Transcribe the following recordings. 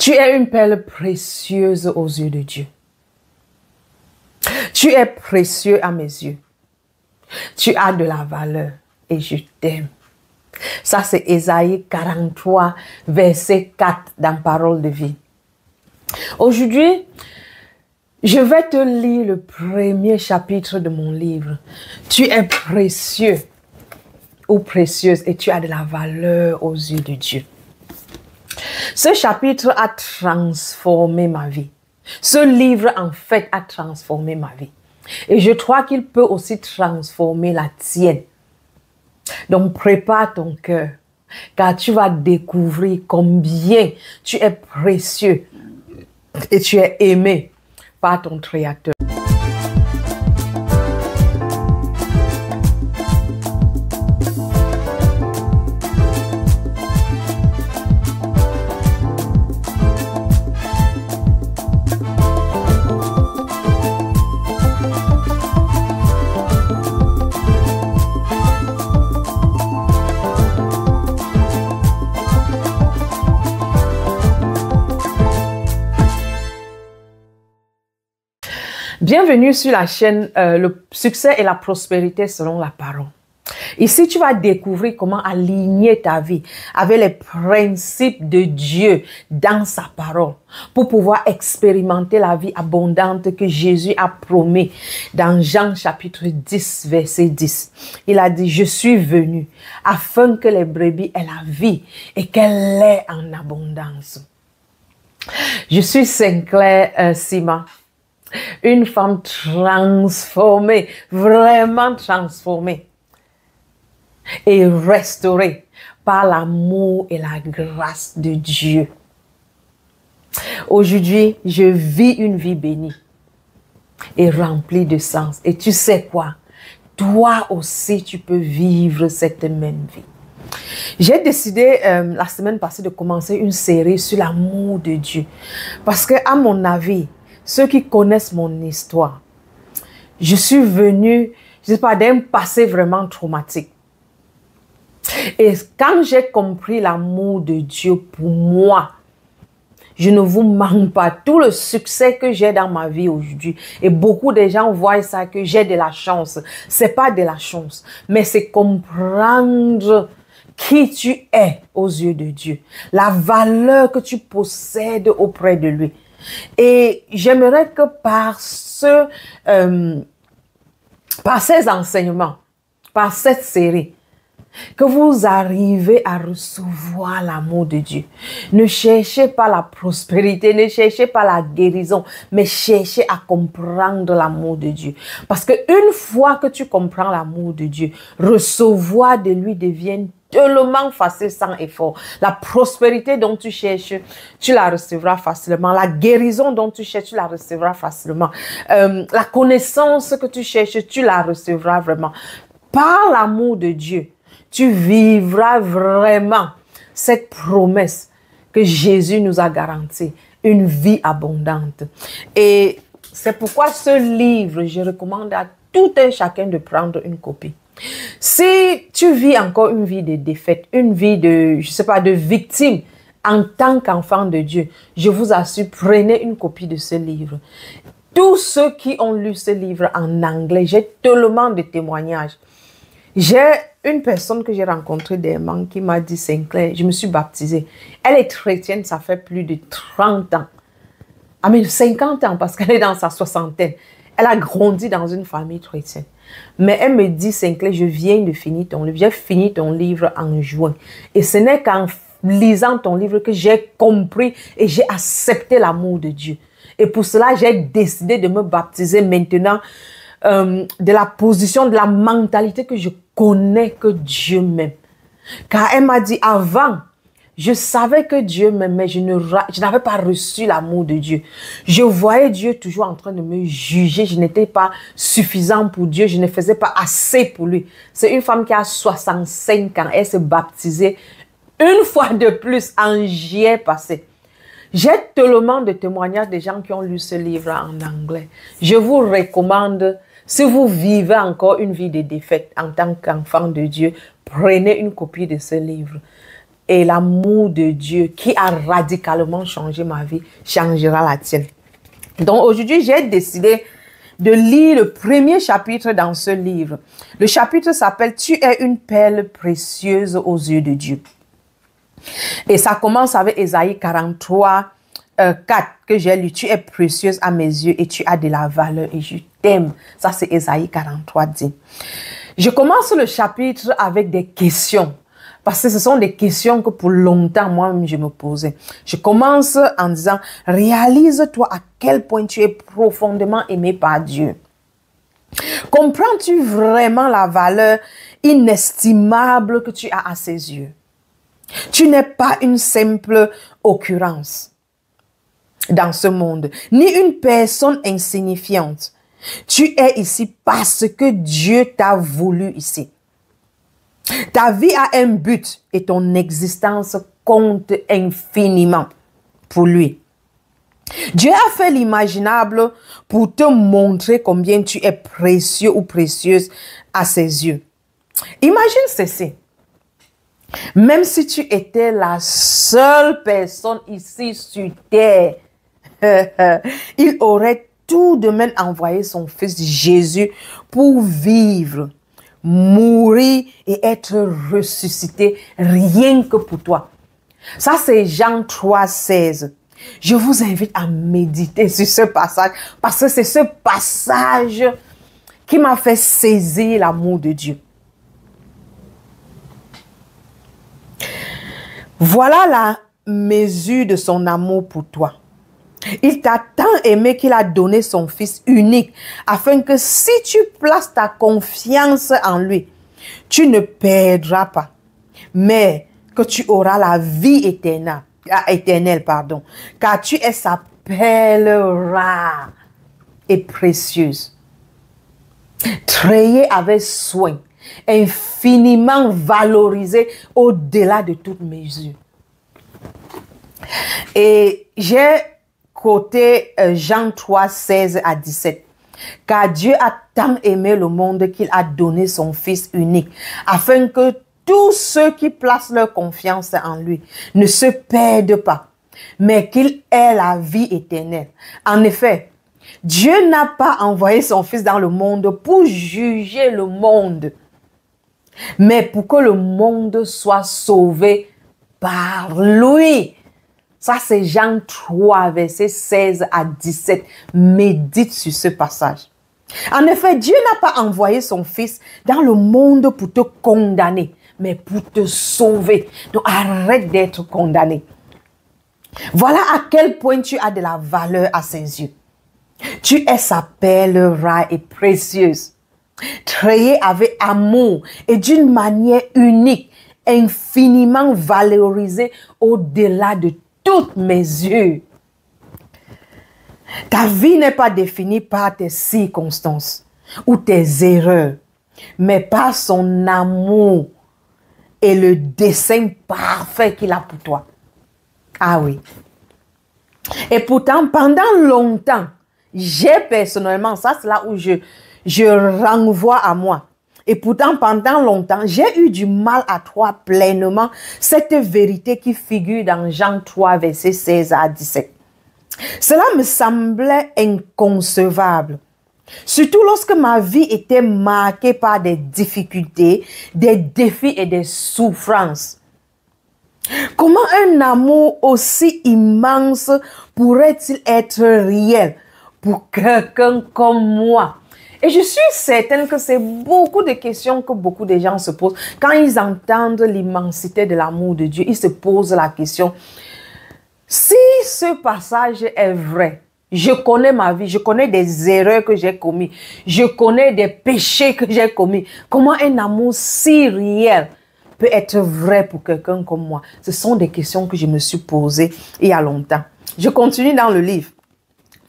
Tu es une perle précieuse aux yeux de Dieu. Tu es précieux à mes yeux. Tu as de la valeur et je t'aime. Ça, c'est Ésaïe 43, verset 4 dans Parole de vie. Aujourd'hui, je vais te lire le premier chapitre de mon livre. Tu es précieux ou précieuse et tu as de la valeur aux yeux de Dieu. Ce chapitre a transformé ma vie. Ce livre, en fait, a transformé ma vie. Et je crois qu'il peut aussi transformer la tienne. Donc, prépare ton cœur, car tu vas découvrir combien tu es précieux et tu es aimé par ton Créateur. Bienvenue sur la chaîne Le succès et la prospérité selon la parole. Ici, tu vas découvrir comment aligner ta vie avec les principes de Dieu dans sa parole pour pouvoir expérimenter la vie abondante que Jésus a promis dans Jean chapitre 10, verset 10. Il a dit, je suis venu afin que les brebis aient la vie et qu'elle l'ait en abondance. Je suis Sinclair Sima. Une femme transformée, vraiment transformée et restaurée par l'amour et la grâce de Dieu. Aujourd'hui, je vis une vie bénie et remplie de sens. Et tu sais quoi? Toi aussi, tu peux vivre cette même vie. J'ai décidé la semaine passée de commencer une série sur l'amour de Dieu. Parce que, à mon avis, ceux qui connaissent mon histoire, je suis venue, je ne sais pas, d'un passé vraiment traumatique. Et quand j'ai compris l'amour de Dieu pour moi, je ne vous mens pas, tout le succès que j'ai dans ma vie aujourd'hui, et beaucoup de gens voient ça que j'ai de la chance. C'est pas de la chance, mais c'est comprendre qui tu es aux yeux de Dieu, la valeur que tu possèdes auprès de lui. Et j'aimerais que par ces enseignements, par cette série, que vous arrivez à recevoir l'amour de Dieu. Ne cherchez pas la prospérité, ne cherchez pas la guérison, mais cherchez à comprendre l'amour de Dieu. Parce qu'une fois que tu comprends l'amour de Dieu, recevoir de lui devient tellement facile sans effort. La prospérité dont tu cherches, tu la recevras facilement. La guérison dont tu cherches, tu la recevras facilement. La connaissance que tu cherches, tu la recevras vraiment. Par l'amour de Dieu, tu vivras vraiment cette promesse que Jésus nous a garantie, une vie abondante. Et c'est pourquoi ce livre, je recommande à tout un chacun de prendre une copie. Si tu vis encore une vie de défaite, une vie de, je sais pas, de victime en tant qu'enfant de Dieu, je vous assure, prenez une copie de ce livre. Tous ceux qui ont lu ce livre en anglais, j'ai tellement de témoignages. J'ai une personne que j'ai rencontrée dernièrement qui m'a dit, Sinclair, je me suis baptisée. Elle est chrétienne, ça fait plus de 30 ans. Ah mais 50 ans parce qu'elle est dans sa soixantaine. Elle a grandi dans une famille chrétienne. Mais elle me dit, Sinclair, je viens de finir ton livre. J'ai fini ton livre en juin. Et ce n'est qu'en lisant ton livre que j'ai compris et j'ai accepté l'amour de Dieu. Et pour cela, j'ai décidé de me baptiser maintenant de la position, de la mentalité que je connais que Dieu m'aime. Car elle m'a dit, avant, je savais que Dieu m'aimait, je n'avais pas reçu l'amour de Dieu. Je voyais Dieu toujours en train de me juger, je n'étais pas suffisant pour Dieu, je ne faisais pas assez pour lui. C'est une femme qui a 65 ans, elle s'est baptisée une fois de plus en juillet passé. J'ai tellement de témoignages de gens qui ont lu ce livre en anglais. Je vous recommande, si vous vivez encore une vie de défaite en tant qu'enfant de Dieu, prenez une copie de ce livre. Et l'amour de Dieu qui a radicalement changé ma vie, changera la tienne. Donc aujourd'hui, j'ai décidé de lire le premier chapitre dans ce livre. Le chapitre s'appelle « Tu es une perle précieuse aux yeux de Dieu ». Et ça commence avec Ésaïe 43, 4 que j'ai lu. « Tu es précieuse à mes yeux et tu as de la valeur et je t'aime ». Ça, c'est Ésaïe 43, dit. Je commence le chapitre avec des questions. Parce que ce sont des questions que pour longtemps, moi-même, je me posais. Je commence en disant, réalise-toi à quel point tu es profondément aimé par Dieu. Comprends-tu vraiment la valeur inestimable que tu as à ses yeux? Tu n'es pas une simple occurrence dans ce monde, ni une personne insignifiante. Tu es ici parce que Dieu t'a voulu ici. Ta vie a un but et ton existence compte infiniment pour lui. Dieu a fait l'imaginable pour te montrer combien tu es précieux ou précieuse à ses yeux. Imagine ceci. Même si tu étais la seule personne ici sur terre, il aurait tout de même envoyé son fils Jésus pour vivre, mourir et être ressuscité rien que pour toi. Ça, c'est Jean 3, 16. Je vous invite à méditer sur ce passage parce que c'est ce passage qui m'a fait saisir l'amour de Dieu. Voilà la mesure de son amour pour toi. Il t'a tant aimé qu'il a donné son Fils unique afin que si tu places ta confiance en lui, tu ne perdras pas, mais que tu auras la vie éternelle, car tu es sa perle rare et précieuse, treillée avec soin, infiniment valorisée au-delà de toute mesure. Et j'ai côté Jean 3, 16 à 17. Car Dieu a tant aimé le monde qu'il a donné son Fils unique, afin que tous ceux qui placent leur confiance en lui ne se perdent pas, mais qu'ils aient la vie éternelle. En effet, Dieu n'a pas envoyé son Fils dans le monde pour juger le monde, mais pour que le monde soit sauvé par lui. Ça, c'est Jean 3, versets 16 à 17. Médite sur ce passage. En effet, Dieu n'a pas envoyé son Fils dans le monde pour te condamner, mais pour te sauver. Donc, arrête d'être condamné. Voilà à quel point tu as de la valeur à ses yeux. Tu es sa perle rare et précieuse, créée avec amour et d'une manière unique, infiniment valorisée au-delà de toutes mesures. Ta vie n'est pas définie par tes circonstances ou tes erreurs, mais par son amour et le dessein parfait qu'il a pour toi. Ah oui. Et pourtant, pendant longtemps, j'ai personnellement, ça c'est là où je renvoie à moi. Et pourtant, pendant longtemps, j'ai eu du mal à croire pleinement cette vérité qui figure dans Jean 3, versets 16 à 17. Cela me semblait inconcevable, surtout lorsque ma vie était marquée par des difficultés, des défis et des souffrances. Comment un amour aussi immense pourrait-il être réel pour quelqu'un comme moi? Et je suis certaine que c'est beaucoup de questions que beaucoup de gens se posent. Quand ils entendent l'immensité de l'amour de Dieu, ils se posent la question, si ce passage est vrai, je connais ma vie, je connais des erreurs que j'ai commises, je connais des péchés que j'ai commis, comment un amour si réel peut être vrai pour quelqu'un comme moi? Ce sont des questions que je me suis posées il y a longtemps. Je continue dans le livre.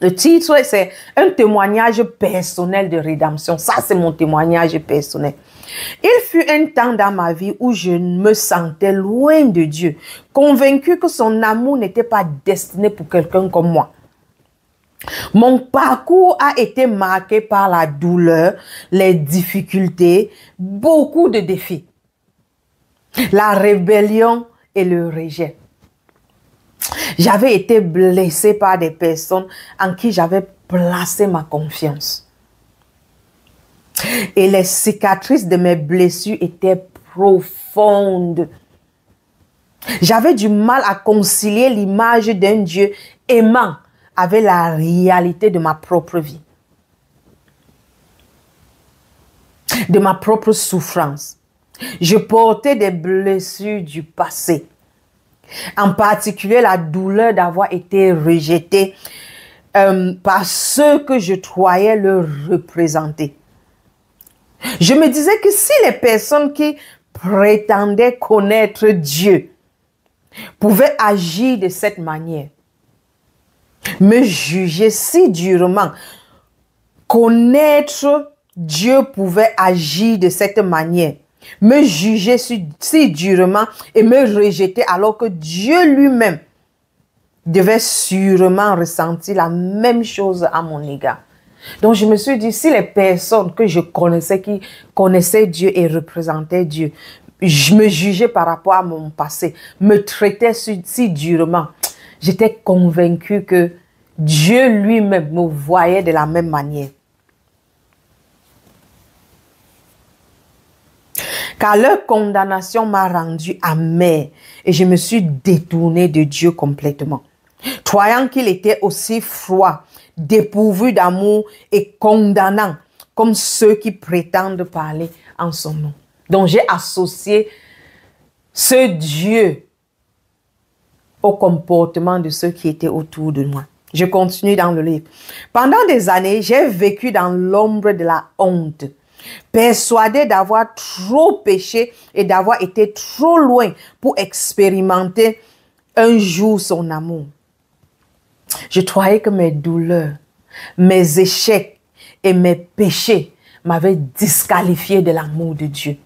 Le titre, c'est un témoignage personnel de rédemption. Ça, c'est mon témoignage personnel. Il fut un temps dans ma vie où je me sentais loin de Dieu, convaincu que son amour n'était pas destiné pour quelqu'un comme moi. Mon parcours a été marqué par la douleur, les difficultés, beaucoup de défis. La rébellion et le rejet. J'avais été blessée par des personnes en qui j'avais placé ma confiance. Et les cicatrices de mes blessures étaient profondes. J'avais du mal à concilier l'image d'un Dieu aimant avec la réalité de ma propre vie, de ma propre souffrance. Je portais des blessures du passé, en particulier la douleur d'avoir été rejetée par ceux que je croyais le représenter. Je me disais que si les personnes qui prétendaient connaître Dieu pouvaient agir de cette manière, me juger si durement, connaître Dieu pouvait agir de cette manière, me juger si durement et me rejeter alors que Dieu lui-même devait sûrement ressentir la même chose à mon égard. Donc je me suis dit, si les personnes que je connaissais, qui connaissaient Dieu et représentaient Dieu, je me jugeais par rapport à mon passé, me traitaient si durement, j'étais convaincue que Dieu lui-même me voyait de la même manière. Car leur condamnation m'a rendu amère et je me suis détournée de Dieu complètement, croyant qu'il était aussi froid, dépourvu d'amour et condamnant comme ceux qui prétendent parler en son nom. Donc j'ai associé ce Dieu au comportement de ceux qui étaient autour de moi. Je continue dans le livre. Pendant des années, j'ai vécu dans l'ombre de la honte, persuadé d'avoir trop péché et d'avoir été trop loin pour expérimenter un jour son amour. Je croyais que mes douleurs, mes échecs et mes péchés m'avaient disqualifié de l'amour de Dieu.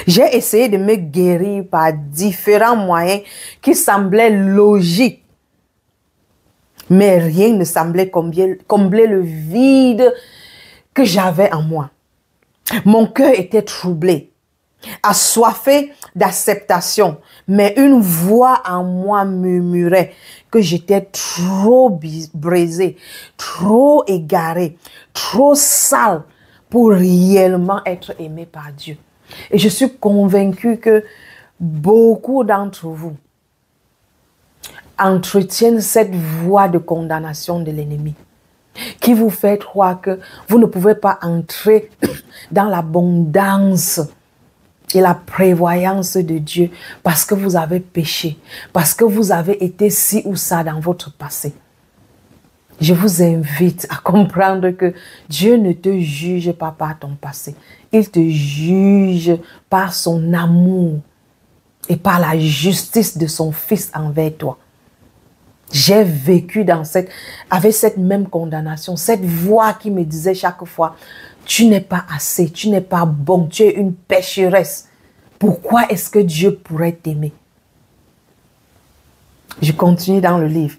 J'ai essayé de me guérir par différents moyens qui semblaient logiques, mais rien ne semblait combler le vide que j'avais en moi. Mon cœur était troublé, assoiffé d'acceptation, mais une voix en moi murmurait que j'étais trop brisée, trop égarée, trop sale pour réellement être aimée par Dieu. Et je suis convaincue que beaucoup d'entre vous entretiennent cette voix de condamnation de l'ennemi qui vous fait croire que vous ne pouvez pas entrer dans l'abondance et la prévoyance de Dieu parce que vous avez péché, parce que vous avez été ci ou ça dans votre passé. Je vous invite à comprendre que Dieu ne te juge pas par ton passé. Il te juge par son amour et par la justice de son Fils envers toi. J'ai vécu avec cette même condamnation, cette voix qui me disait chaque fois, tu n'es pas assez, tu n'es pas bon, tu es une pécheresse. Pourquoi est-ce que Dieu pourrait t'aimer? Je continue dans le livre.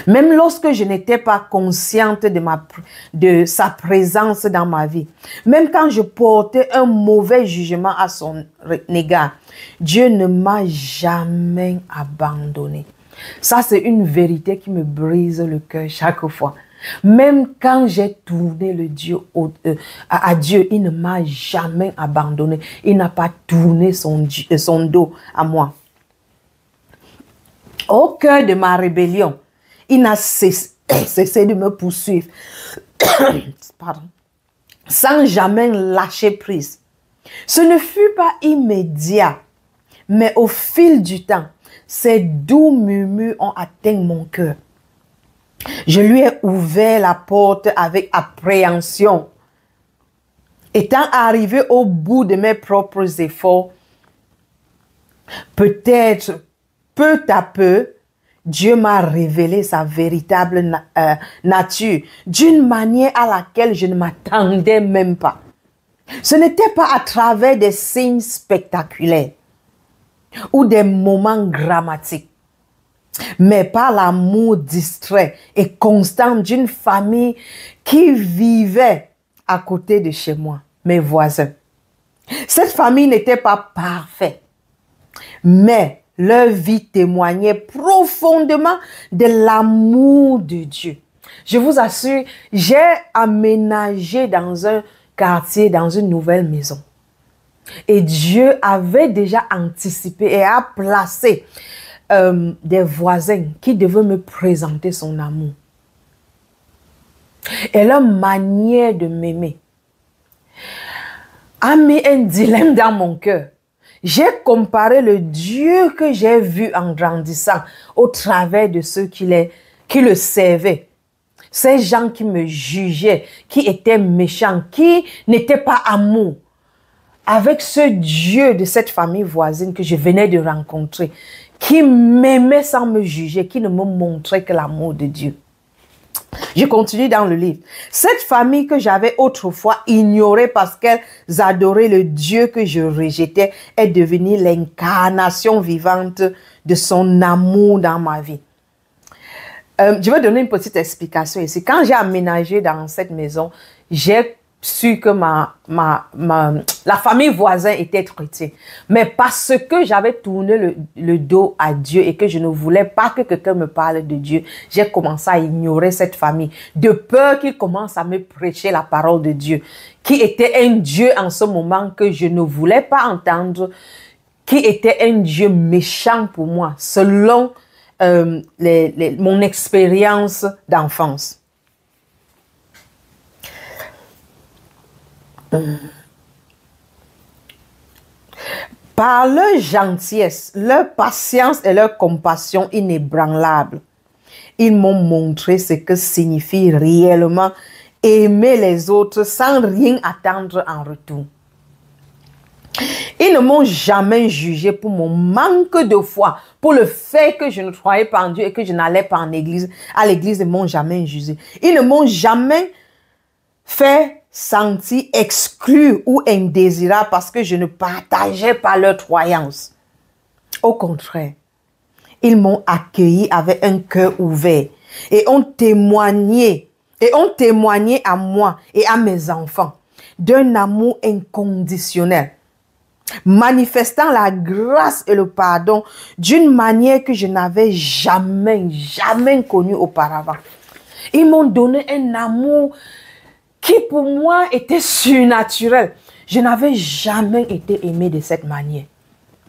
Même lorsque je n'étais pas consciente de sa présence dans ma vie, même quand je portais un mauvais jugement à son égard, Dieu ne m'a jamais abandonné. Ça, c'est une vérité qui me brise le cœur chaque fois. Même quand j'ai tourné à Dieu, il ne m'a jamais abandonné. Il n'a pas tourné son dos à moi. Au cœur de ma rébellion, il n'a cessé de me poursuivre. Pardon. Sans jamais lâcher prise. Ce ne fut pas immédiat, mais au fil du temps, ces doux murmures ont atteint mon cœur. Je lui ai ouvert la porte avec appréhension. Étant arrivé au bout de mes propres efforts, peut-être peu à peu, Dieu m'a révélé sa véritable nature d'une manière à laquelle je ne m'attendais même pas. Ce n'était pas à travers des signes spectaculaires ou des moments dramatiques, mais par l'amour distrait et constant d'une famille qui vivait à côté de chez moi, mes voisins. Cette famille n'était pas parfaite, mais leur vie témoignait profondément de l'amour de Dieu. Je vous assure, j'ai aménagé dans un quartier, dans une nouvelle maison. Et Dieu avait déjà anticipé et a placé des voisins qui devaient me présenter son amour. Et leur manière de m'aimer a mis un dilemme dans mon cœur. J'ai comparé le Dieu que j'ai vu en grandissant au travers de ceux qui le servaient. Ces gens qui me jugeaient, qui étaient méchants, qui n'étaient pas amour. Avec ce Dieu de cette famille voisine que je venais de rencontrer, qui m'aimait sans me juger, qui ne me montrait que l'amour de Dieu. Je continue dans le livre. Cette famille que j'avais autrefois ignorée parce qu'elles adoraient le Dieu que je rejetais est devenue l'incarnation vivante de son amour dans ma vie. Je vais donner une petite explication ici. Quand j'ai aménagé dans cette maison, j'ai su que la famille voisine était chrétienne. Mais parce que j'avais tourné le dos à Dieu et que je ne voulais pas que quelqu'un me parle de Dieu, j'ai commencé à ignorer cette famille, de peur qu'il commence à me prêcher la parole de Dieu, qui était un Dieu en ce moment que je ne voulais pas entendre, qui était un Dieu méchant pour moi, selon mon expérience d'enfance. Par leur gentillesse, leur patience et leur compassion inébranlable, ils m'ont montré ce que signifie réellement aimer les autres sans rien attendre en retour. Ils ne m'ont jamais jugé pour mon manque de foi, pour le fait que je ne croyais pas en Dieu et que je n'allais pas en église. À l'église, ils ne m'ont jamais jugé. Ils ne m'ont jamais fait sentir exclu ou indésirable parce que je ne partageais pas leur croyance. Au contraire, ils m'ont accueilli avec un cœur ouvert et ont témoigné à moi et à mes enfants d'un amour inconditionnel, manifestant la grâce et le pardon d'une manière que je n'avais jamais connue auparavant. Ils m'ont donné un amour qui pour moi était surnaturel. Je n'avais jamais été aimée de cette manière.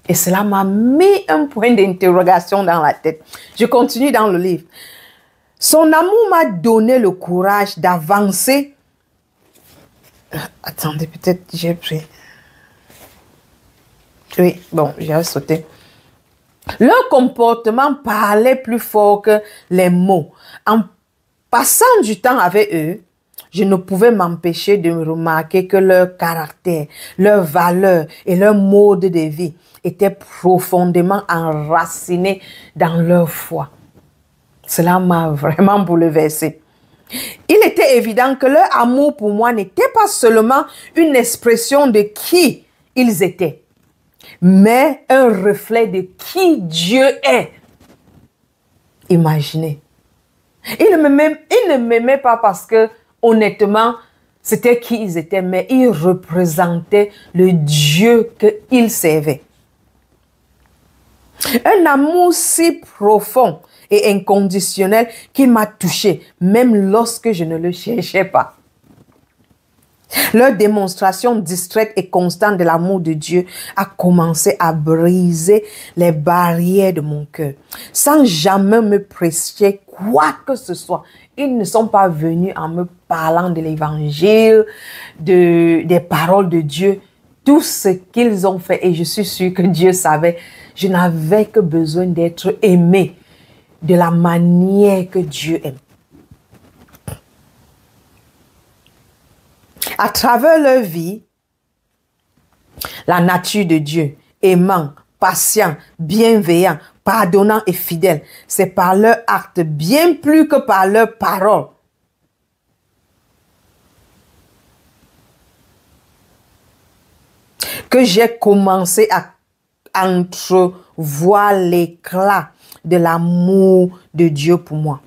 Et cela m'a mis un point d'interrogation dans la tête. Je continue dans le livre. Son amour m'a donné le courage d'avancer. Attendez, peut-être j'ai pris. Oui, bon, j'ai sauté. Leur comportement parlait plus fort que les mots. En passant du temps avec eux, je ne pouvais m'empêcher de remarquer que leur caractère, leurs valeurs et leur mode de vie étaient profondément enracinés dans leur foi. Cela m'a vraiment bouleversée. Il était évident que leur amour pour moi n'était pas seulement une expression de qui ils étaient, mais un reflet de qui Dieu est. Imaginez. Ils ne m'aimaient pas parce que, honnêtement, c'était qui ils étaient, mais ils représentaient le Dieu qu'ils servaient. Un amour si profond et inconditionnel qu'il m'a touché, même lorsque je ne le cherchais pas. Leur démonstration distraite et constante de l'amour de Dieu a commencé à briser les barrières de mon cœur. Sans jamais me prêcher quoi que ce soit. Ils ne sont pas venus en me parlant de l'évangile, des paroles de Dieu. Tout ce qu'ils ont fait, et je suis sûre que Dieu savait, je n'avais que besoin d'être aimée de la manière que Dieu aime. À travers leur vie, la nature de Dieu, aimant, patient, bienveillant, pardonnant et fidèle, c'est par leur acte bien plus que par leurs paroles que j'ai commencé à entrevoir l'éclat de l'amour de Dieu pour moi.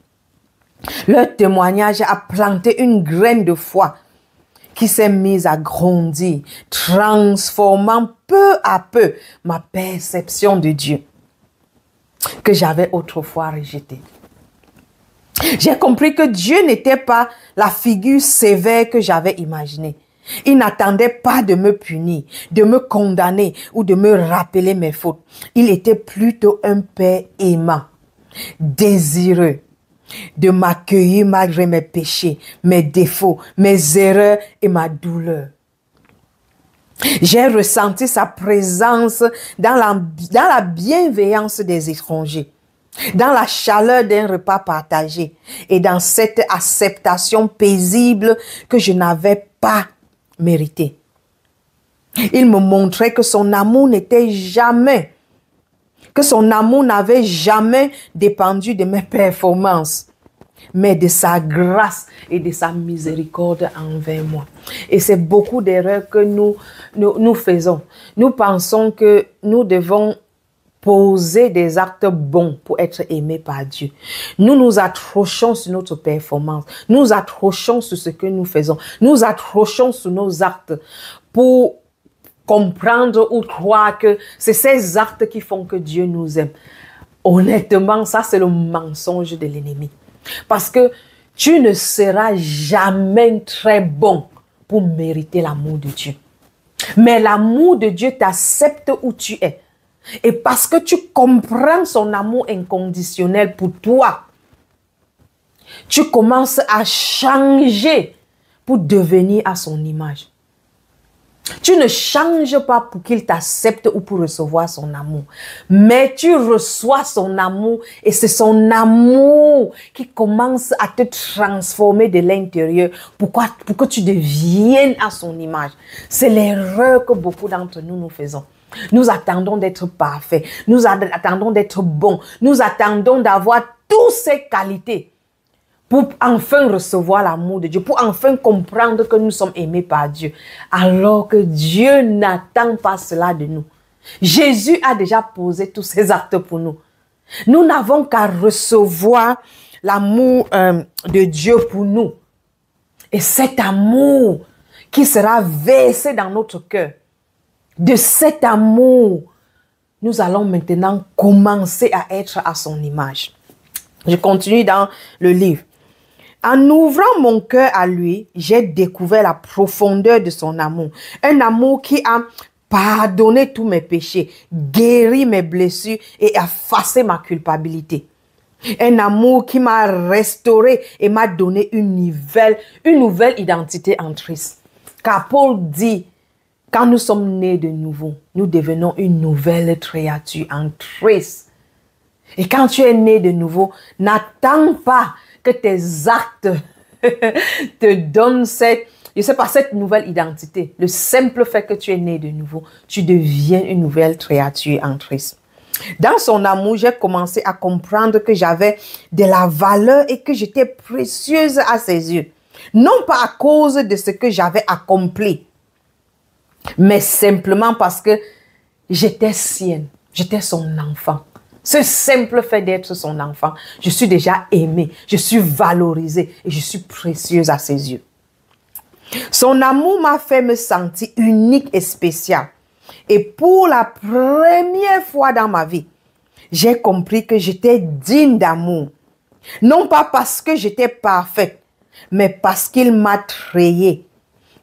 Leur témoignage a planté une graine de foi qui s'est mise à grandir, transformant peu à peu ma perception de Dieu que j'avais autrefois rejetée. J'ai compris que Dieu n'était pas la figure sévère que j'avais imaginée. Il n'attendait pas de me punir, de me condamner ou de me rappeler mes fautes. Il était plutôt un père aimant, désireux de m'accueillir malgré mes péchés, mes défauts, mes erreurs et ma douleur. J'ai ressenti sa présence dans la bienveillance des étrangers, dans la chaleur d'un repas partagé et dans cette acceptation paisible que je n'avais pas méritée. Il me montrait que son amour n'avait jamais dépendu de mes performances, mais de sa grâce et de sa miséricorde envers moi. Et c'est beaucoup d'erreurs que nous faisons. Nous pensons que nous devons poser des actes bons pour être aimés par Dieu. Nous nous accrochons sur notre performance. Nous accrochons sur ce que nous faisons. Nous accrochons sur nos actes pour comprendre ou croire que c'est ces actes qui font que Dieu nous aime. Honnêtement, ça c'est le mensonge de l'ennemi. Parce que tu ne seras jamais très bon pour mériter l'amour de Dieu. Mais l'amour de Dieu t'accepte où tu es. Et parce que tu comprends son amour inconditionnel pour toi, tu commences à changer pour devenir à son image. Tu ne changes pas pour qu'il t'accepte ou pour recevoir son amour. Mais tu reçois son amour et c'est son amour qui commence à te transformer de l'intérieur pour que tu deviennes à son image. C'est l'erreur que beaucoup d'entre nous faisons. Nous attendons d'être parfaits. Nous attendons d'être bons. Nous attendons d'avoir toutes ces qualités pour enfin recevoir l'amour de Dieu, pour enfin comprendre que nous sommes aimés par Dieu. Alors que Dieu n'attend pas cela de nous. Jésus a déjà posé tous ces actes pour nous. Nous n'avons qu'à recevoir l'amour de Dieu pour nous. Et cet amour qui sera versé dans notre cœur, de cet amour, nous allons maintenant commencer à être à son image. Je continue dans le livre. En ouvrant mon cœur à lui, j'ai découvert la profondeur de son amour. Un amour qui a pardonné tous mes péchés, guéri mes blessures et effacé ma culpabilité. Un amour qui m'a restauré et m'a donné une nouvelle identité en Christ. Car Paul dit, quand nous sommes nés de nouveau, nous devenons une nouvelle créature en Christ. Et quand tu es né de nouveau, n'attends pas que tes actes te donnent cette nouvelle identité. Le simple fait que tu es né de nouveau, tu deviens une nouvelle créature en Christ. Dans son amour, j'ai commencé à comprendre que j'avais de la valeur et que j'étais précieuse à ses yeux. Non pas à cause de ce que j'avais accompli, mais simplement parce que j'étais sienne, j'étais son enfant. Ce simple fait d'être son enfant, je suis déjà aimée, je suis valorisée et je suis précieuse à ses yeux. Son amour m'a fait me sentir unique et spéciale. Et pour la première fois dans ma vie, j'ai compris que j'étais digne d'amour. Non pas parce que j'étais parfaite, mais parce qu'il m'a créée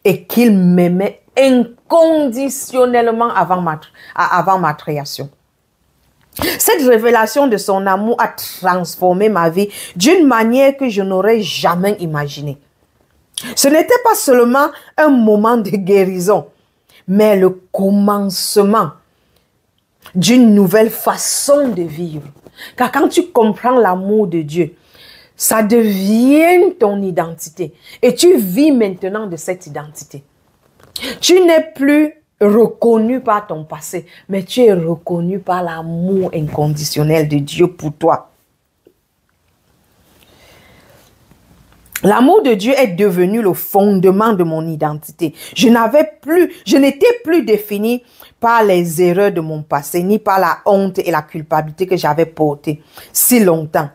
et qu'il m'aimait inconditionnellement avant ma création. Cette révélation de son amour a transformé ma vie d'une manière que je n'aurais jamais imaginée. Ce n'était pas seulement un moment de guérison, mais le commencement d'une nouvelle façon de vivre. Car quand tu comprends l'amour de Dieu, ça devient ton identité. Et tu vis maintenant de cette identité. Tu n'es plus reconnu par ton passé, mais tu es reconnu par l'amour inconditionnel de Dieu pour toi. L'amour de Dieu est devenu le fondement de mon identité. Je n'étais plus définie par les erreurs de mon passé, ni par la honte et la culpabilité que j'avais portées si longtemps.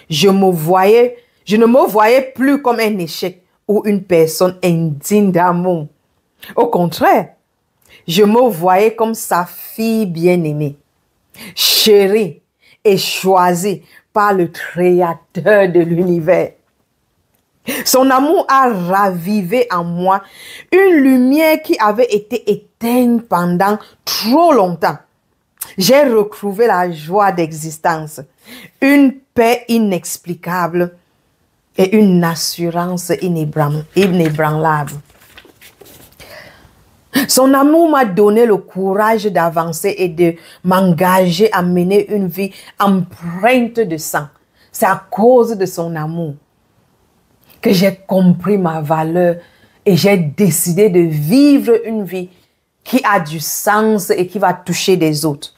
Je ne me voyais plus comme un échec ou une personne indigne d'amour. Au contraire, je me voyais comme sa fille bien-aimée, chérie et choisie par le Créateur de l'univers. Son amour a ravivé en moi une lumière qui avait été éteinte pendant trop longtemps. J'ai retrouvé la joie d'existence, une paix inexplicable et une assurance inébranlable. Son amour m'a donné le courage d'avancer et de m'engager à mener une vie empreinte de sang. C'est à cause de son amour que j'ai compris ma valeur et j'ai décidé de vivre une vie qui a du sens et qui va toucher des autres.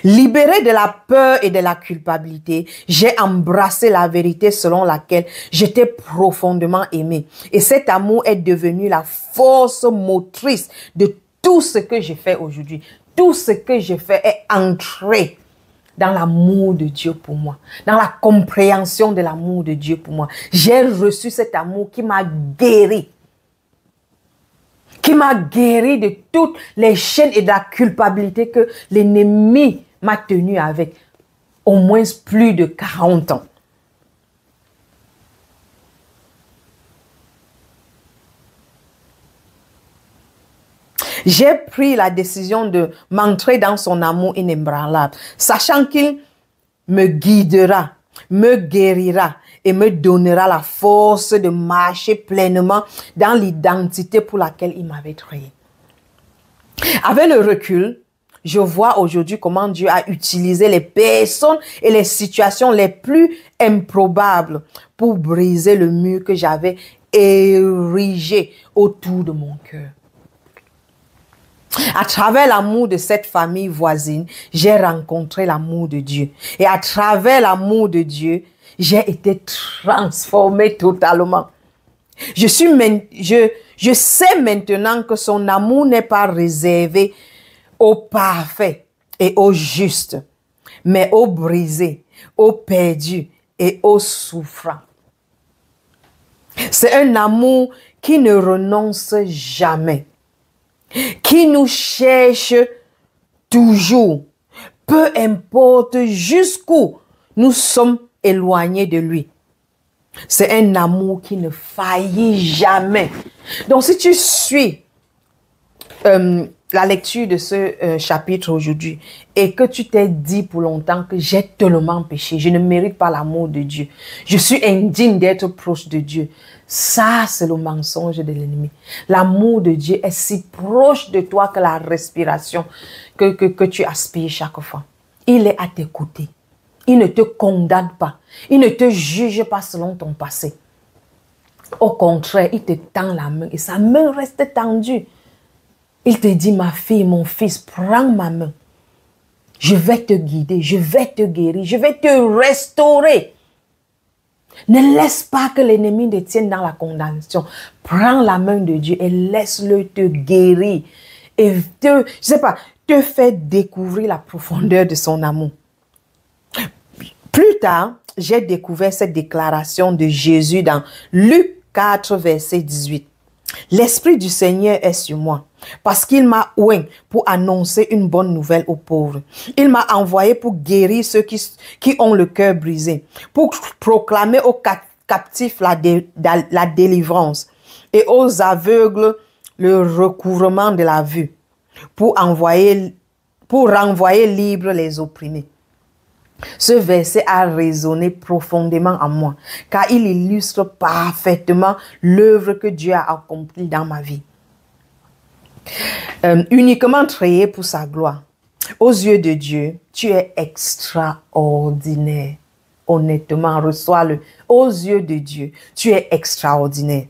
Libéré de la peur et de la culpabilité, j'ai embrassé la vérité selon laquelle j'étais profondément aimé. Et cet amour est devenu la force motrice de tout ce que je fais aujourd'hui. Tout ce que je fais est entré dans l'amour de Dieu pour moi, dans la compréhension de l'amour de Dieu pour moi. J'ai reçu cet amour qui m'a guéri. Qui m'a guéri de toutes les chaînes et de la culpabilité que l'ennemi m'a tenu avec au moins plus de 40 ans. J'ai pris la décision de m'entrer dans son amour inébranlable, sachant qu'il me guidera, me guérira et me donnera la force de marcher pleinement dans l'identité pour laquelle il m'avait créé. Avec le recul, je vois aujourd'hui comment Dieu a utilisé les personnes et les situations les plus improbables pour briser le mur que j'avais érigé autour de mon cœur. À travers l'amour de cette famille voisine, j'ai rencontré l'amour de Dieu. Et à travers l'amour de Dieu, j'ai été transformé totalement. Je sais maintenant que son amour n'est pas réservé aux parfaits et aux justes, mais aux brisés, aux perdus et aux souffrants. C'est un amour qui ne renonce jamais, qui nous cherche toujours, peu importe jusqu'où nous sommes éloignés de lui. C'est un amour qui ne faillit jamais. Donc, si tu suis la lecture de ce chapitre aujourd'hui et que tu t'es dit pour longtemps que j'ai tellement péché, je ne mérite pas l'amour de Dieu, je suis indigne d'être proche de Dieu, ça c'est le mensonge de l'ennemi. L'amour de Dieu est si proche de toi que la respiration que tu aspires chaque fois. Il est à tes côtés. Il ne te condamne pas. Il ne te juge pas selon ton passé. Au contraire, il te tend la main et sa main reste tendue. Il te dit, ma fille, mon fils, prends ma main. Je vais te guider, je vais te guérir, je vais te restaurer. Ne laisse pas que l'ennemi te tienne dans la condamnation. Prends la main de Dieu et laisse-le te guérir. Et te fait découvrir la profondeur de son amour. Plus tard, j'ai découvert cette déclaration de Jésus dans Luc 4, verset 18. L'Esprit du Seigneur est sur moi, parce qu'il m'a oint pour annoncer une bonne nouvelle aux pauvres. Il m'a envoyé pour guérir ceux qui ont le cœur brisé, pour proclamer aux captifs la délivrance et aux aveugles le recouvrement de la vue, pour renvoyer libres les opprimés. Ce verset a résonné profondément en moi, car il illustre parfaitement l'œuvre que Dieu a accomplie dans ma vie. Uniquement créé pour sa gloire. Aux yeux de Dieu, tu es extraordinaire. Honnêtement, reçois-le. Aux yeux de Dieu, tu es extraordinaire.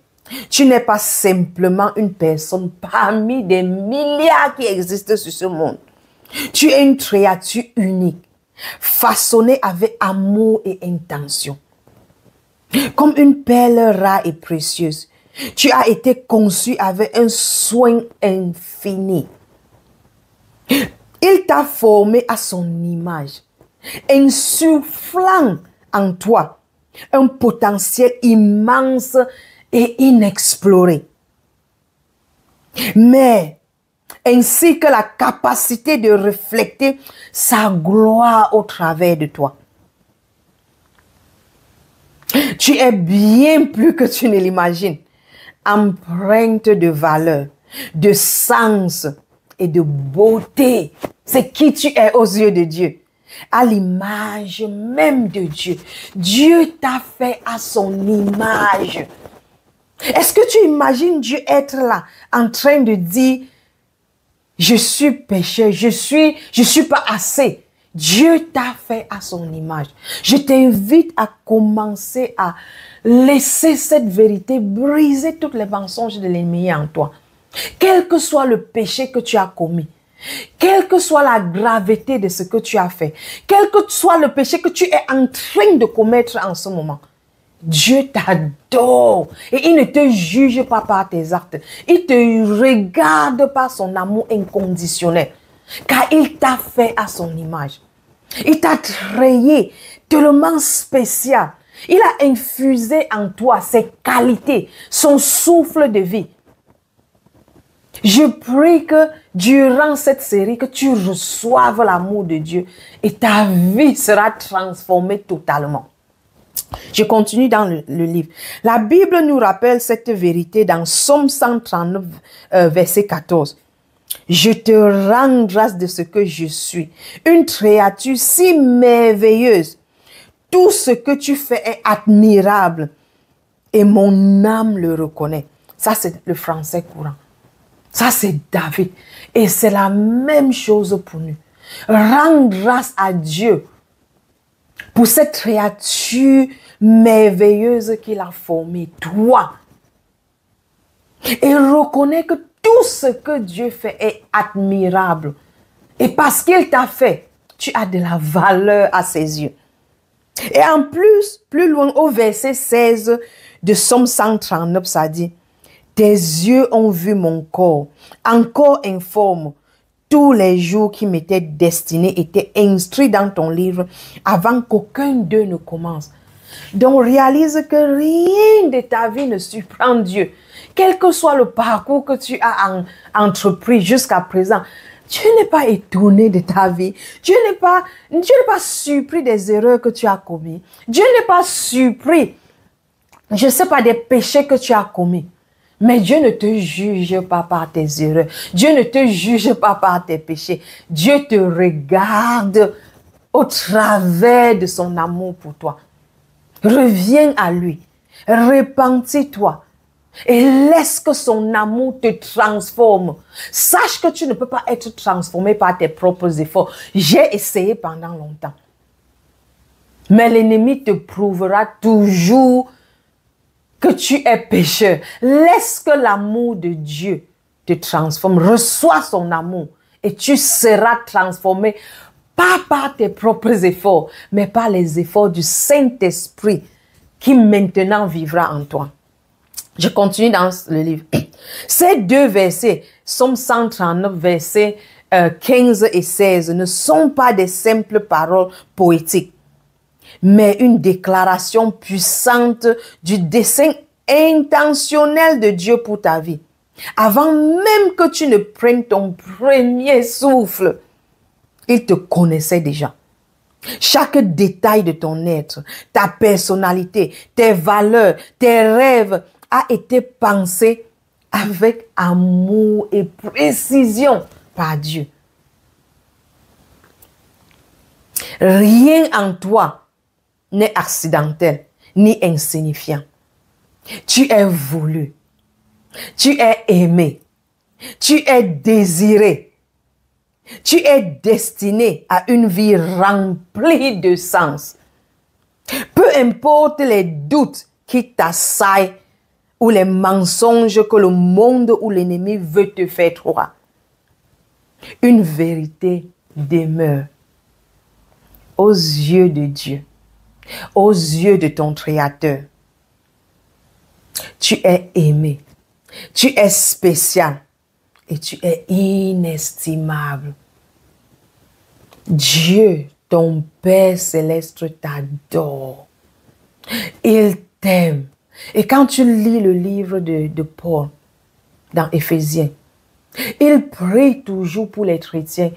Tu n'es pas simplement une personne parmi des milliards qui existent sur ce monde. Tu es une créature unique, façonnée avec amour et intention. Comme une perle rare et précieuse, tu as été conçu avec un soin infini. Il t'a formé à son image, insufflant en toi un potentiel immense et inexploré, mais ainsi que la capacité de refléter sa gloire au travers de toi. Tu es bien plus que tu ne l'imagines, empreinte de valeur, de sens et de beauté. C'est qui tu es aux yeux de Dieu. À l'image même de Dieu. Dieu t'a fait à son image. Est-ce que tu imagines Dieu être là en train de dire je suis pécheur, je suis pas assez. Dieu t'a fait à son image. Je t'invite à commencer à laisser cette vérité briser toutes les mensonges de l'ennemi en toi. Quel que soit le péché que tu as commis, quelle que soit la gravité de ce que tu as fait, quel que soit le péché que tu es en train de commettre en ce moment, Dieu t'adore et il ne te juge pas par tes actes. Il te regarde par son amour inconditionnel car il t'a fait à son image. Il t'a créé tellement spécial. Il a infusé en toi ses qualités, son souffle de vie. Je prie que durant cette série, que tu reçoives l'amour de Dieu et ta vie sera transformée totalement. Je continue dans le livre. La Bible nous rappelle cette vérité dans Psaume 139, verset 14. Je te rends grâce de ce que je suis, une créature si merveilleuse. Tout ce que tu fais est admirable et mon âme le reconnaît. Ça, c'est le français courant. Ça, c'est David. Et c'est la même chose pour nous. Rends grâce à Dieu pour cette créature merveilleuse qu'il a formée, toi. Et reconnais que tout ce que Dieu fait est admirable. Et parce qu'il t'a fait, tu as de la valeur à ses yeux. Et en plus loin au verset 16 de Psaume 139, ça dit, « Tes yeux ont vu mon corps, encore informe. Tous les jours qui m'étaient destinés étaient inscrits dans ton livre avant qu'aucun d'eux ne commence. » Donc réalise que rien de ta vie ne surprend Dieu. Quel que soit le parcours que tu as entrepris jusqu'à présent, Dieu n'est pas étonné de ta vie. Dieu n'est pas surpris des erreurs que tu as commises. Dieu n'est pas surpris, je ne sais pas, des péchés que tu as commis. Mais Dieu ne te juge pas par tes erreurs. Dieu ne te juge pas par tes péchés. Dieu te regarde au travers de son amour pour toi. Reviens à lui. Repentis-toi. Et laisse que son amour te transforme. Sache que tu ne peux pas être transformé par tes propres efforts. J'ai essayé pendant longtemps. Mais l'ennemi te prouvera toujours que tu es pécheur. Laisse que l'amour de Dieu te transforme. Reçois son amour et tu seras transformé, pas par tes propres efforts, mais par les efforts du Saint-Esprit qui maintenant vivra en toi. Je continue dans le livre. Ces deux versets, Psaume 139, versets 15 et 16, ne sont pas des simples paroles poétiques, mais une déclaration puissante du dessein intentionnel de Dieu pour ta vie. Avant même que tu ne prennes ton premier souffle, il te connaissait déjà. Chaque détail de ton être, ta personnalité, tes valeurs, tes rêves a été pensé avec amour et précision par Dieu. Rien en toi n'est accidentel ni insignifiant. Tu es voulu, tu es aimé, tu es désiré, tu es destiné à une vie remplie de sens. Peu importe les doutes qui t'assaillent ou les mensonges que le monde ou l'ennemi veut te faire croire, une vérité demeure aux yeux de Dieu, aux yeux de ton Créateur. Tu es aimé, tu es spécial et tu es inestimable. Dieu, ton Père céleste, t'adore. Il t'aime Et quand tu lis le livre de Paul, dans Éphésiens, il prie toujours pour les chrétiens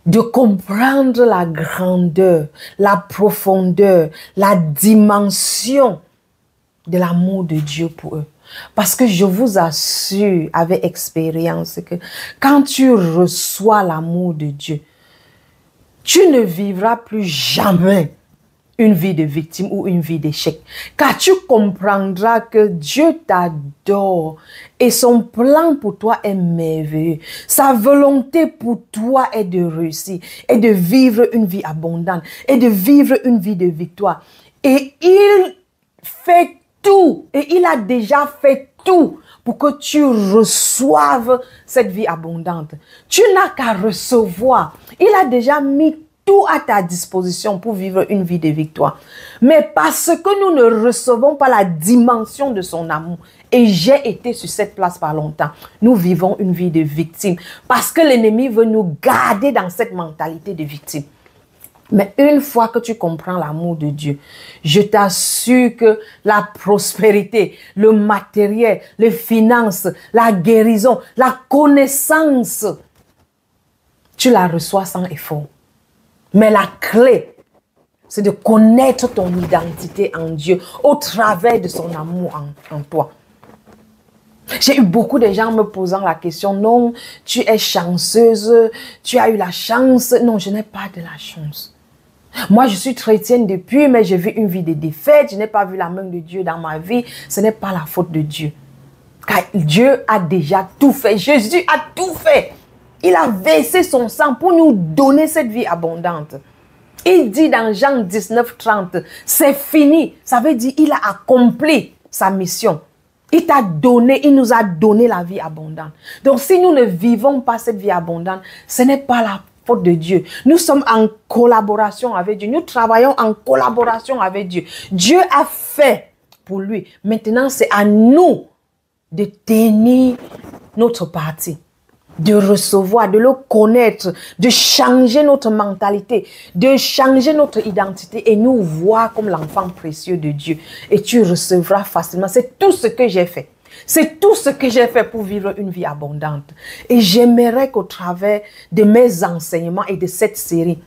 de comprendre la grandeur, la profondeur, la dimension de l'amour de Dieu pour eux. Parce que je vous assure, avec expérience, que quand tu reçois l'amour de Dieu, tu ne vivras plus jamais une vie de victime ou une vie d'échec. Car tu comprendras que Dieu t'adore et son plan pour toi est merveilleux. Sa volonté pour toi est de réussir et de vivre une vie abondante et de vivre une vie de victoire. Et il fait tout et il a déjà fait tout pour que tu reçoives cette vie abondante. Tu n'as qu'à recevoir. Il a déjà mis tout à ta disposition pour vivre une vie de victoire. Mais parce que nous ne recevons pas la dimension de son amour, et j'ai été sur cette place par longtemps, nous vivons une vie de victime. Parce que l'ennemi veut nous garder dans cette mentalité de victime. Mais une fois que tu comprends l'amour de Dieu, je t'assure que la prospérité, le matériel, les finances, la guérison, la connaissance, tu la reçois sans effort. Mais la clé, c'est de connaître ton identité en Dieu au travers de son amour en toi. J'ai eu beaucoup de gens me posant la question, non, tu es chanceuse, tu as eu la chance. Non, je n'ai pas de la chance. Moi, je suis chrétienne depuis, mais j'ai vu une vie de défaite. Je n'ai pas vu la main de Dieu dans ma vie. Ce n'est pas la faute de Dieu. Car Dieu a déjà tout fait. Jésus a tout fait. Il a versé son sang pour nous donner cette vie abondante. Il dit dans Jean 19, 30, c'est fini. Ça veut dire qu'il a accompli sa mission. Il t'a donné, il nous a donné la vie abondante. Donc si nous ne vivons pas cette vie abondante, ce n'est pas la faute de Dieu. Nous sommes en collaboration avec Dieu. Nous travaillons en collaboration avec Dieu. Dieu a fait pour lui. Maintenant, c'est à nous de tenir notre partie, de recevoir, de le connaître, de changer notre mentalité, de changer notre identité et nous voir comme l'enfant précieux de Dieu. Et tu recevras facilement. C'est tout ce que j'ai fait. C'est tout ce que j'ai fait pour vivre une vie abondante. Et j'aimerais qu'au travers de mes enseignements et de cette série,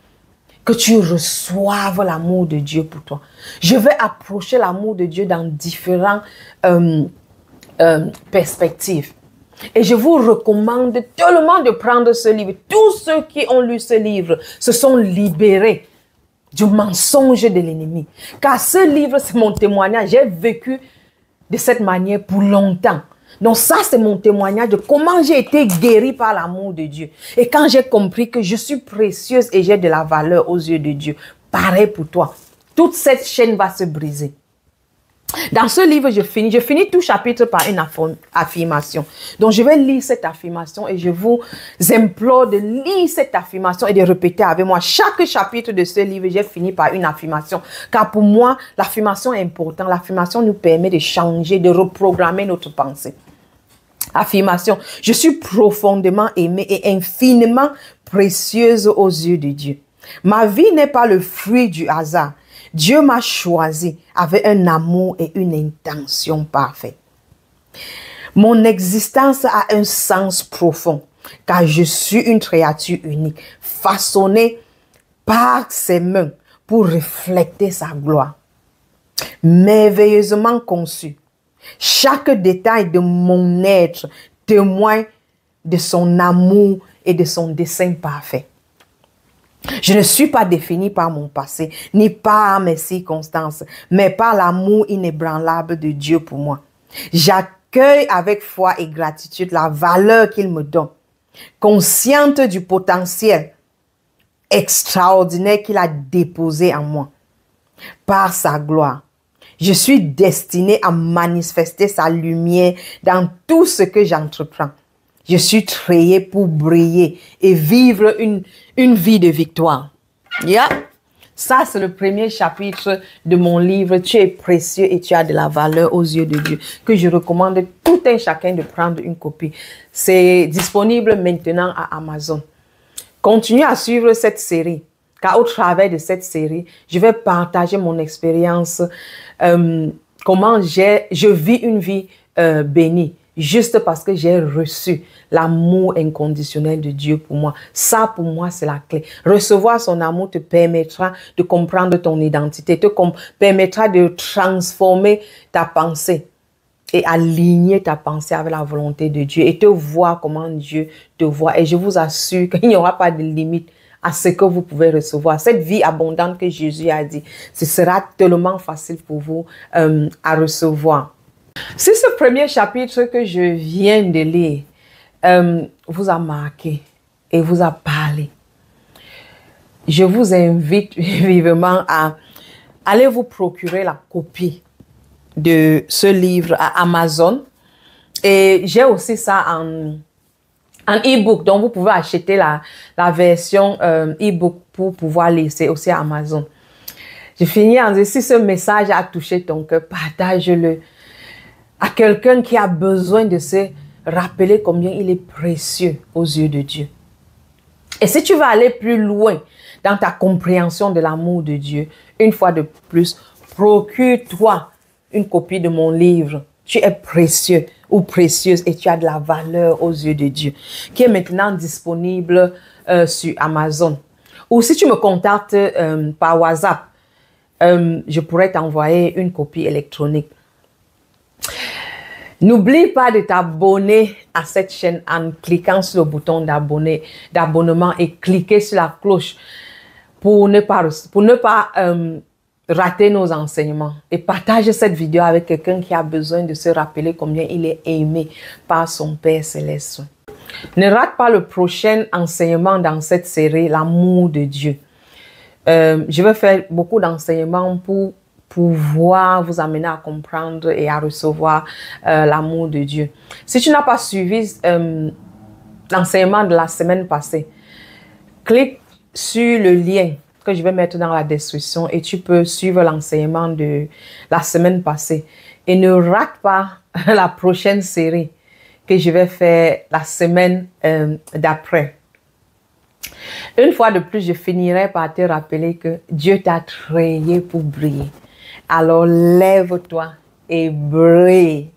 que tu reçoives l'amour de Dieu pour toi. Je vais approcher l'amour de Dieu dans différentes perspectives. Et je vous recommande tellement de prendre ce livre. Tous ceux qui ont lu ce livre se sont libérés du mensonge de l'ennemi. Car ce livre, c'est mon témoignage. J'ai vécu de cette manière pour longtemps. Donc ça, c'est mon témoignage de comment j'ai été guérie par l'amour de Dieu. Et quand j'ai compris que je suis précieuse et j'ai de la valeur aux yeux de Dieu, pareil pour toi. Toute cette chaîne va se briser. Dans ce livre, je finis tout chapitre par une affirmation. Donc, je vais lire cette affirmation et je vous implore de lire cette affirmation et de répéter avec moi. Chaque chapitre de ce livre, j'ai fini par une affirmation. Car pour moi, l'affirmation est importante. L'affirmation nous permet de changer, de reprogrammer notre pensée. Affirmation. Je suis profondément aimée et infiniment précieuse aux yeux de Dieu. Ma vie n'est pas le fruit du hasard. Dieu m'a choisi avec un amour et une intention parfaite. Mon existence a un sens profond, car je suis une créature unique, façonnée par ses mains pour refléter sa gloire. Merveilleusement conçue, chaque détail de mon être témoigne de son amour et de son dessein parfait. Je ne suis pas définie par mon passé, ni par mes circonstances, mais par l'amour inébranlable de Dieu pour moi. J'accueille avec foi et gratitude la valeur qu'il me donne, consciente du potentiel extraordinaire qu'il a déposé en moi. Par sa gloire, je suis destinée à manifester sa lumière dans tout ce que j'entreprends. Je suis créée pour briller et vivre une vie de victoire. Yeah. Ça, c'est le premier chapitre de mon livre. Tu es précieux et tu as de la valeur aux yeux de Dieu. Que je recommande tout un chacun de prendre une copie. C'est disponible maintenant à Amazon. Continuez à suivre cette série. Car au travers de cette série, je vais partager mon expérience comment je vis une vie bénie, juste parce que j'ai reçu l'amour inconditionnel de Dieu pour moi. Ça, pour moi, c'est la clé. Recevoir son amour te permettra de comprendre ton identité, te permettra de transformer ta pensée et aligner ta pensée avec la volonté de Dieu et te voir comment Dieu te voit. Et je vous assure qu'il n'y aura pas de limite à ce que vous pouvez recevoir. Cette vie abondante que Jésus a dit, ce sera tellement facile pour vous à recevoir. Si ce premier chapitre que je viens de lire vous a marqué et vous a parlé, je vous invite vivement à aller vous procurer la copie de ce livre à Amazon. Et j'ai aussi ça en e-book, donc vous pouvez acheter la version e-book pour pouvoir laisser aussi à Amazon. Je finis en disant, si ce message a touché ton cœur, partage-le à quelqu'un qui a besoin de se rappeler combien il est précieux aux yeux de Dieu. Et si tu veux aller plus loin dans ta compréhension de l'amour de Dieu, une fois de plus, procure-toi une copie de mon livre. Tu es précieux ou précieuse et tu as de la valeur aux yeux de Dieu, qui est maintenant disponible sur Amazon. Ou si tu me contactes par WhatsApp, je pourrais t'envoyer une copie électronique. N'oublie pas de t'abonner à cette chaîne en cliquant sur le bouton d'abonnement et cliquer sur la cloche pour ne pas rater nos enseignements. Et partage cette vidéo avec quelqu'un qui a besoin de se rappeler combien il est aimé par son Père Céleste. Ne rate pas le prochain enseignement dans cette série, l'amour de Dieu. Je vais faire beaucoup d'enseignements pour pouvoir vous amener à comprendre et à recevoir l'amour de Dieu. Si tu n'as pas suivi l'enseignement de la semaine passée, clique sur le lien que je vais mettre dans la description et tu peux suivre l'enseignement de la semaine passée. Et ne rate pas la prochaine série que je vais faire la semaine d'après. Une fois de plus, je finirai par te rappeler que Dieu t'a créé pour briller. Alors lève-toi et brille.